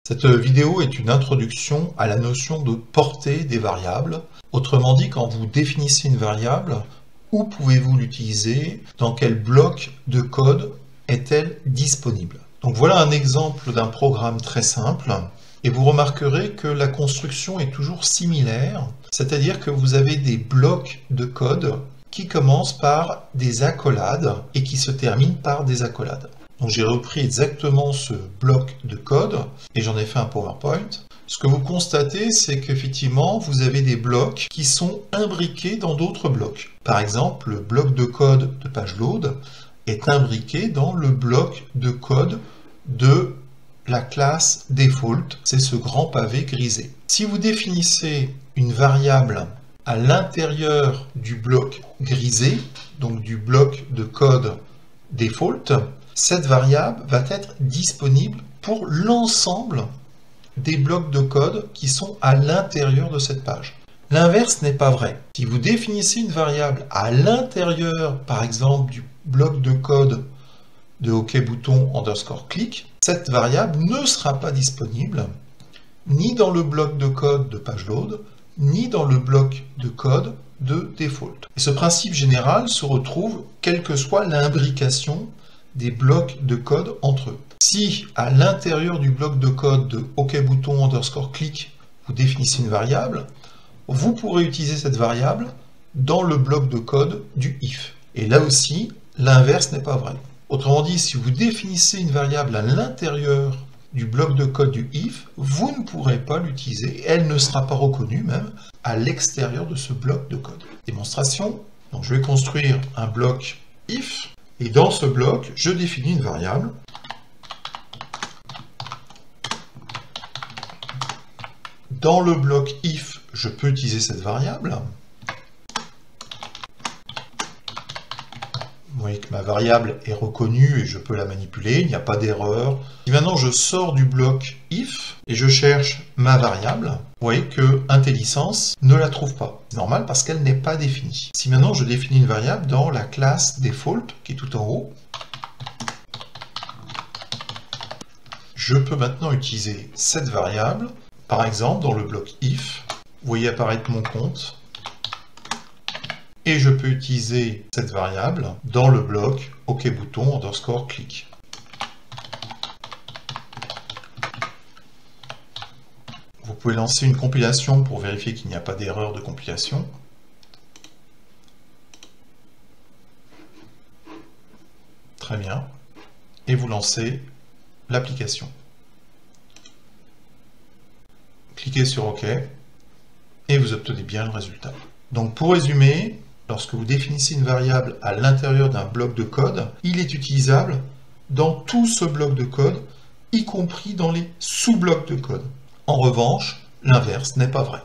Cette vidéo est une introduction à la notion de portée des variables. Autrement dit, quand vous définissez une variable, où pouvez-vous l'utiliser? Dans quel bloc de code est-elle disponible? Donc voilà un exemple d'un programme très simple. Et vous remarquerez que la construction est toujours similaire, c'est-à-dire que vous avez des blocs de code qui commencent par des accolades et qui se terminent par des accolades. Donc j'ai repris exactement ce bloc de code et j'en ai fait un PowerPoint. Ce que vous constatez, c'est qu'effectivement, vous avez des blocs qui sont imbriqués dans d'autres blocs. Par exemple, le bloc de code de PageLoad est imbriqué dans le bloc de code de la classe default, c'est ce grand pavé grisé. Si vous définissez une variable à l'intérieur du bloc grisé, donc du bloc de code default, cette variable va être disponible pour l'ensemble des blocs de code qui sont à l'intérieur de cette page. L'inverse n'est pas vrai. Si vous définissez une variable à l'intérieur, par exemple, du bloc de code de OK_click, cette variable ne sera pas disponible ni dans le bloc de code de PageLoad, ni dans le bloc de code de default. Et ce principe général se retrouve quelle que soit l'imbrication des blocs de code entre eux. Si à l'intérieur du bloc de code de OK_click, vous définissez une variable, vous pourrez utiliser cette variable dans le bloc de code du if. Et là aussi, l'inverse n'est pas vrai. Autrement dit, si vous définissez une variable à l'intérieur du bloc de code du if, vous ne pourrez pas l'utiliser, elle ne sera pas reconnue même à l'extérieur de ce bloc de code. Démonstration, donc je vais construire un bloc if, et dans ce bloc, je définis une variable. Dans le bloc if, je peux utiliser cette variable. Vous voyez que ma variable est reconnue et je peux la manipuler, il n'y a pas d'erreur. Si maintenant je sors du bloc if et je cherche ma variable, vous voyez que IntelliSense ne la trouve pas. C'est normal parce qu'elle n'est pas définie. Si maintenant je définis une variable dans la classe default, qui est tout en haut, je peux maintenant utiliser cette variable, par exemple dans le bloc if, vous voyez apparaître mon compte, et je peux utiliser cette variable dans le bloc OK_click. Vous pouvez lancer une compilation pour vérifier qu'il n'y a pas d'erreur de compilation. Très bien. Et vous lancez l'application. Cliquez sur OK et vous obtenez bien le résultat. Donc pour résumer, lorsque vous définissez une variable à l'intérieur d'un bloc de code, il est utilisable dans tout ce bloc de code, y compris dans les sous-blocs de code. En revanche, l'inverse n'est pas vrai.